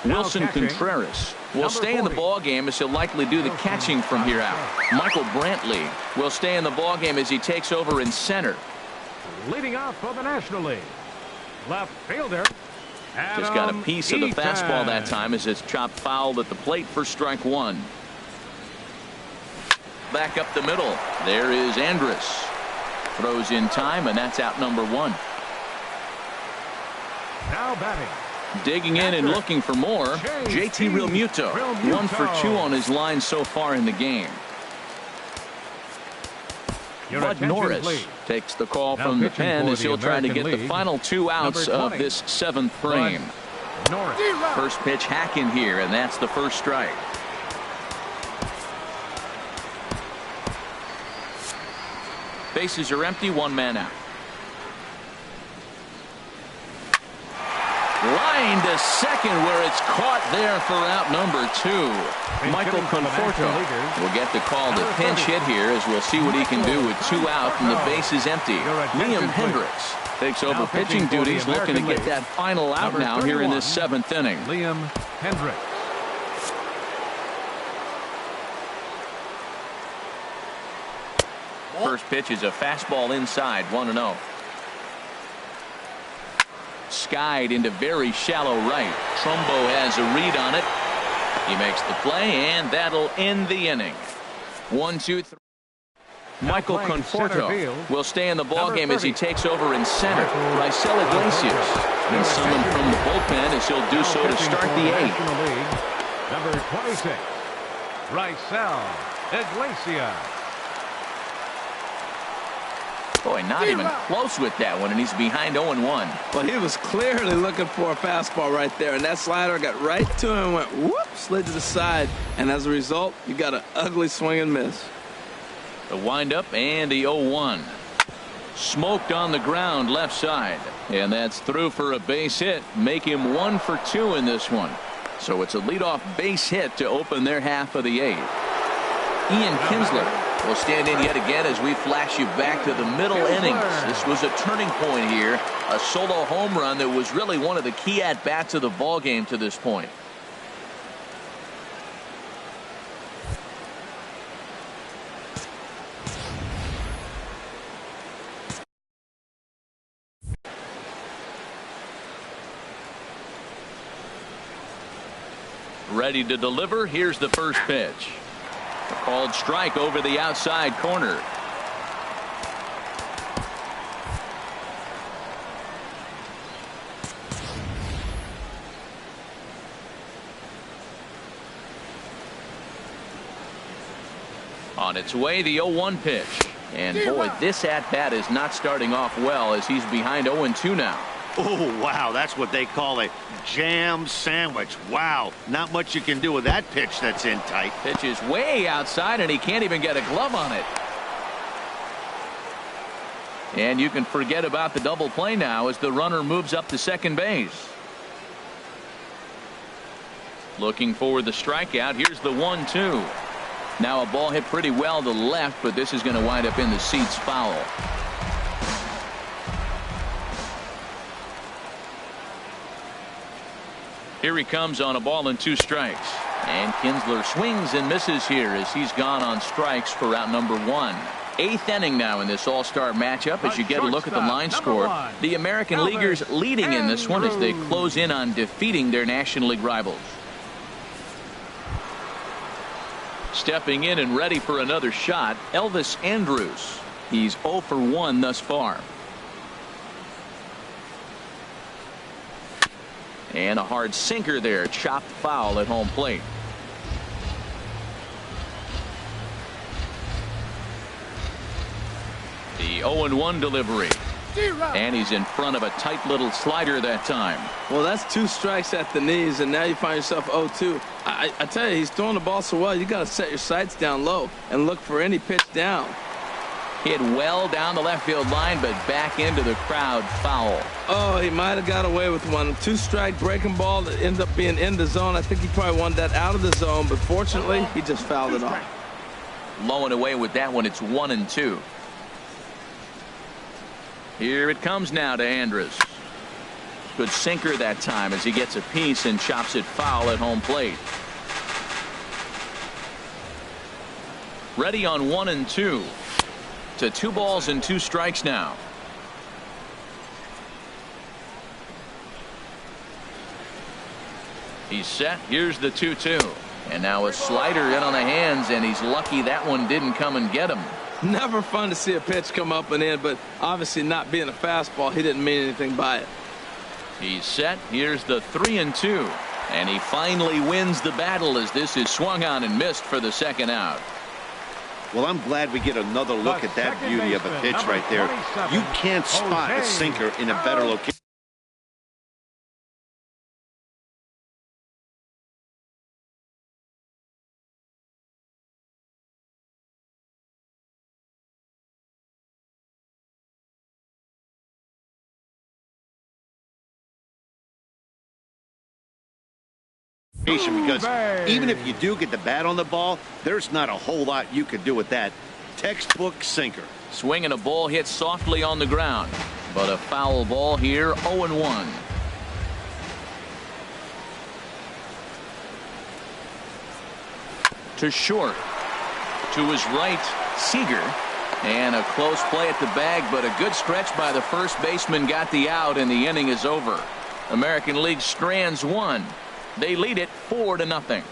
Wilson Contreras will stay in the ball game as he'll likely do the catching from here out. Michael Brantley will stay in the ball game as he takes over in center. Leading off for the National League, left fielder. Just got a piece of the fastball that time as it's chopped foul at the plate for strike 1. Back up the middle. There is Andrus. Throws in time, and that's out number 1. Now batting. Digging in and looking for more, JT Realmuto. 1 for 2 on his line so far in the game. Bud Norris takes the call from the pen as he'll try to get the final 2 outs of this 7th frame. First pitch hack in here, and that's the first strike. Bases are empty, 1 man out. Line to second where it's caught there for out number 2. Michael Conforto will get the call to pinch hit here as we'll see what he can do with 2 out and the base is empty. Liam Hendricks takes over pitching duties, looking to get that final out now here in this 7th inning. Liam Hendricks. First pitch is a fastball inside, 1-0. Skied into very shallow right. Trumbo has a read on it. He makes the play, and that'll end the inning. 1-2-3. Michael Conforto will stay in the ballgame as he takes over in center. Raisel Iglesias been summoned from the bullpen as he'll do so to start the 8th. Number 26, Raisel Iglesias. Boy, not even close with that one, and he's behind 0-1. Well, he was clearly looking for a fastball right there, and that slider got right to him and went whoop, slid to the side, and as a result, you got an ugly swing and miss. The windup and the 0-1. Smoked on the ground left side. And that's through for a base hit. Make him 1 for 2 in this one. So it's a leadoff base hit to open their half of the 8th. Ian Kinsler will stand in yet again as we flash you back to the middle innings. This was a turning point here. A solo home run that was really one of the key at-bats of the ball game to this point. Ready to deliver. Here's the first pitch. A called strike over the outside corner. On its way, the 0-1 pitch. And boy, this at-bat is not starting off well as he's behind 0-2 now. Oh, wow, that's what they call a jam sandwich. Wow, not much you can do with that pitch that's in tight. Pitch is way outside, and he can't even get a glove on it. And you can forget about the double play now as the runner moves up to second base. Looking for the strikeout. Here's the 1-2. Now a ball hit pretty well to the left, but this is going to wind up in the seats foul. Here he comes on a ball and 2 strikes. And Kinsler swings and misses here as he's gone on strikes for out number 1. 8th inning now in this all-star matchup as you get a look at the line score. The American Leaguers leading in this one as they close in on defeating their National League rivals. Stepping in and ready for another shot, Elvis Andrus. He's 0 for 1 thus far. And a hard sinker there, chopped foul at home plate. The 0-1 delivery. And he's in front of a tight little slider that time. Well, that's 2 strikes at the knees, and now you find yourself 0-2. I tell you, he's throwing the ball so well, you got to set your sights down low and look for any pitch down. Hit well down the left field line, but back into the crowd, foul. Oh, he might have got away with one. 2-strike breaking ball that ended up being in the zone. I think he probably wanted that out of the zone, but fortunately, he just fouled it off. Low and away with that one. It's 1-2. Here it comes now to Andrus. Good sinker that time as he gets a piece and chops it foul at home plate. Ready on 1-2. To 2 balls and 2 strikes now. He's set. Here's the 2-2. And now a slider in on the hands, and he's lucky that one didn't come and get him. Never fun to see a pitch come up and in, but obviously not being a fastball, he didn't mean anything by it. He's set. Here's the 3-2. And he finally wins the battle as this is swung on and missed for the second out. Well, I'm glad we get another look at that beauty of a pitch right there. You can't spot a sinker in a better location. Because even if you do get the bat on the ball, there's not a whole lot you could do with that. Textbook sinker. Swinging a ball hit softly on the ground, but a foul ball here. 0-1. To short. To his right, Seager. And a close play at the bag, but a good stretch by the first baseman got the out, and the inning is over. American League strands 1. They lead it 4-0.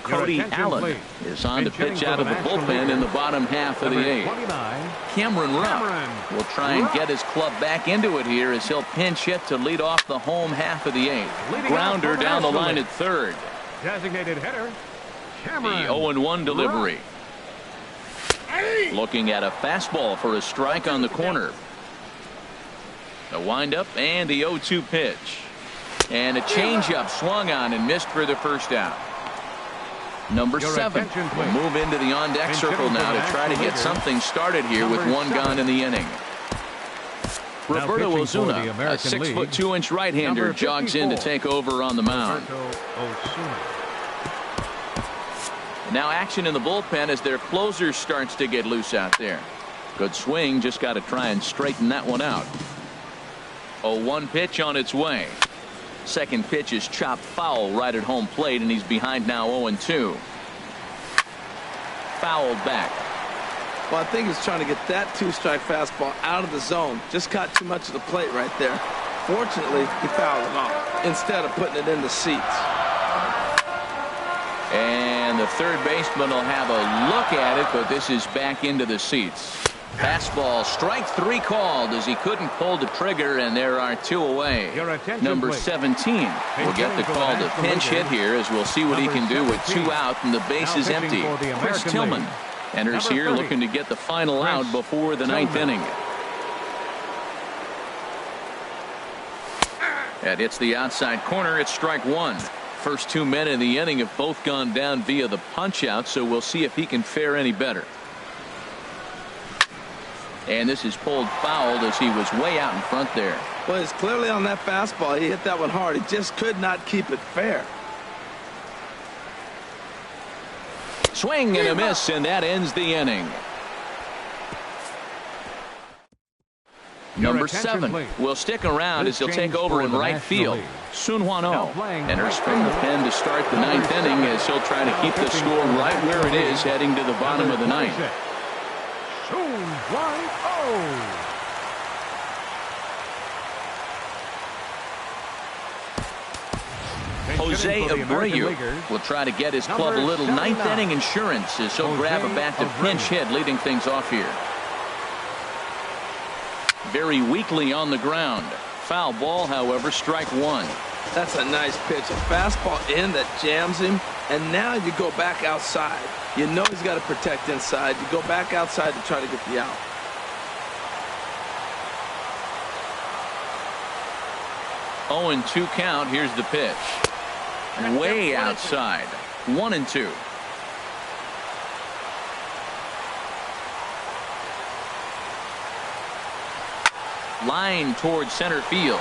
Cody Allen is on to pitch out of the bullpen in the bottom half of the 8th. Cameron Rupp will try and get his club back into it here as he'll pinch hit to lead off the home half of the 8th. Grounder down the line at third. Designated hitter, The 0-1 delivery. Looking at a fastball for a strike on the corner. The windup and the 0-2 pitch. And a changeup swung on and missed for the first out. Number 7 will move into the on-deck circle now to try to get something started here with one gone in the inning. Roberto Ozuna, a 6'2" right-hander, jogs in to take over on the mound. Now action in the bullpen as their closer starts to get loose out there. Good swing, just got to try and straighten that one out. 0-1 pitch on its way. Second pitch is chopped foul right at home plate, and he's behind now 0-2. Fouled back. Well, I think he's trying to get that 2-strike fastball out of the zone. Just caught too much of the plate right there. Fortunately, he fouled it off instead of putting it in the seats. And the third baseman will have a look at it, but this is back into the seats. Fastball, strike 3 called as he couldn't pull the trigger, and there are 2 away. Number 17 will get the call to pinch hit here as we'll see what he can do with 2 out and the base is empty. Chris Tillman enters here looking to get the final out before the 9th inning. That hits the outside corner. It's strike 1. First 2 men in the inning have both gone down via the punch out, so we'll see if he can fare any better. And this is pulled foul as he was way out in front there. Well, he's clearly on that fastball. He hit that one hard. He just could not keep it fair. Swing and a miss, and that ends the inning. Number 7 will stick around as he'll take over in right field. Sun-Hwan Oh enters from the pen to start the 9th inning as he'll try to keep the score right where it is heading to the bottom of the 9th. Sun-Hwan Oh. Jose Abreu will try to get his club a little 9th inning insurance as he'll grab a bat to pinch hit, leading things off here. Very weakly on the ground. Foul ball, however, strike 1. That's a nice pitch. A fastball in that jams him, and now you go back outside. You know he's got to protect inside. You go back outside to try to get the out. Oh, and 2 count. Here's the pitch. Way outside. 1-2. Line towards center field.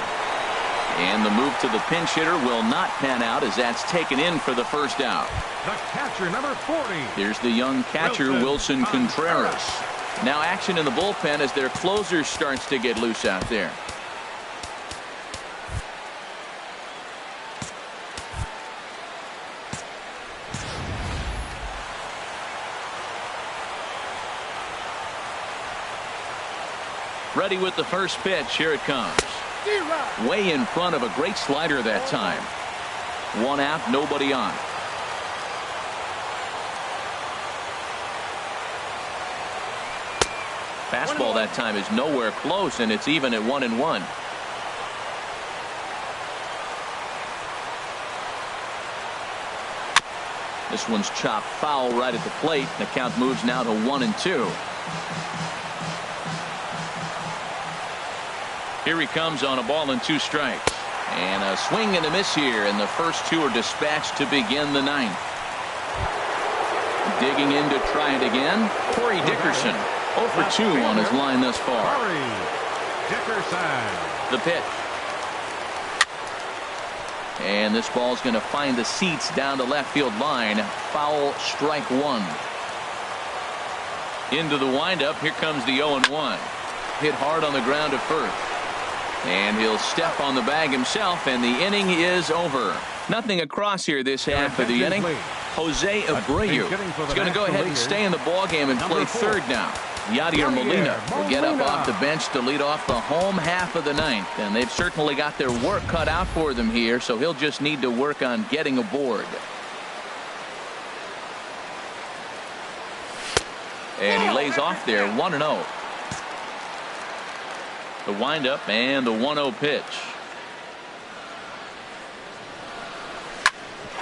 And the move to the pinch hitter will not pan out as that's taken in for the first out. The catcher, number 40. Here's the young catcher, Wilson Contreras. Now action in the bullpen as their closer starts to get loose out there. Ready with the first pitch. Here it comes. Way in front of a great slider that time. 1 out, nobody on. Fastball that time is nowhere close, and it's even at 1-1. This one's chopped foul right at the plate. The count moves now to 1-2. Here he comes on a ball and 2 strikes. And a swing and a miss here, and the first 2 are dispatched to begin the 9th. Digging in to try it again, Corey Dickerson. 0 for 2 on his line thus far. Corey Dickerson. The pitch. And this ball's going to find the seats down the left field line. Foul, strike 1. Into the windup. Here comes the 0-1. Hit hard on the ground at first. And he'll step on the bag himself, and the inning is over. Nothing across here this half of the inning. Jose Abreu is going to go ahead and stay in the ballgame and play third now. Yadier Molina will get up off the bench to lead off the home half of the 9th. And they've certainly got their work cut out for them here, so he'll just need to work on getting aboard. And he lays off there, 1-0. The windup and the 1-0 pitch.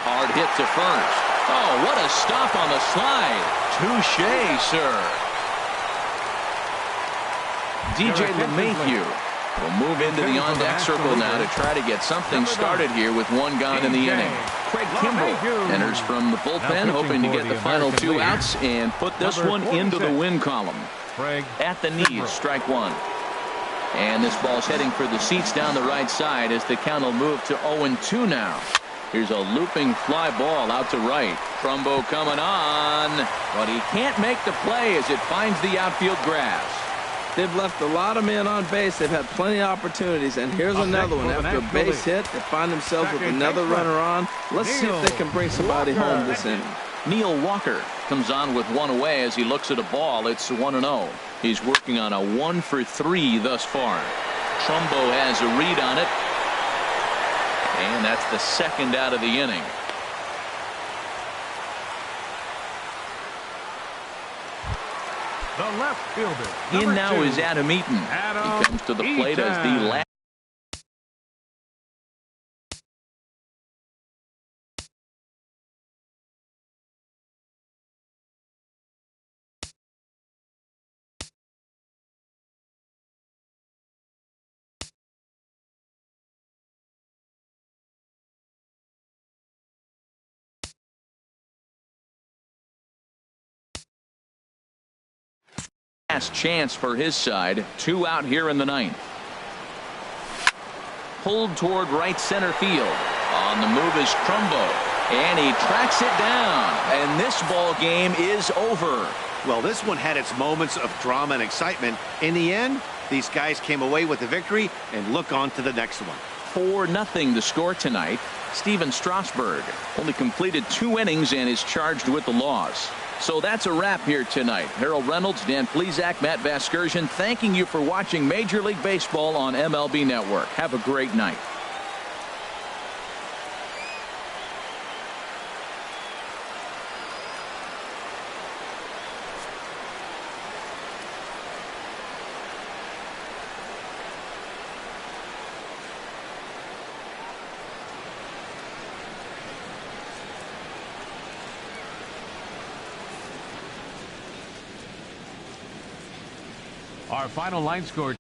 Hard hit to first. Oh, what a stop on the slide. Touché, sir. DJ LeMahieu will move into the on-deck circle now to try to get something started here with one gone in the inning. Craig Kimbrell enters from the bullpen, hoping to get the final 2 outs and put this one into the win column. At the knees, strike one. And this ball's heading for the seats down the right side as the count will move to 0-2 now. Here's a looping fly ball out to right. Trumbo coming on, but he can't make the play as it finds the outfield grass. They've left a lot of men on base. They've had plenty of opportunities, and here's another one. After a base hit, they find themselves with another runner on. Let's see if they can bring somebody home this inning. Neil Walker comes on with one away as he looks at a ball. It's 1-0. He's working on a 1-for-3 thus far. Trumbo has a read on it, and that's the second out of the inning. The left fielder. In now is Adam Eaton. He comes to the plate as the last. Last chance for his side. 2 out here in the 9th. Pulled toward right center field. On the move is Trumbo, and he tracks it down, and this ball game is over. Well, this one had its moments of drama and excitement. In the end, these guys came away with the victory, and look on to the next one. 4-0 the score tonight. Steven Strasburg only completed 2 innings and is charged with the loss. So that's a wrap here tonight. Harold Reynolds, Dan Plesac, Matt Vasgersian, thanking you for watching Major League Baseball on MLB Network. Have a great night. Our final line score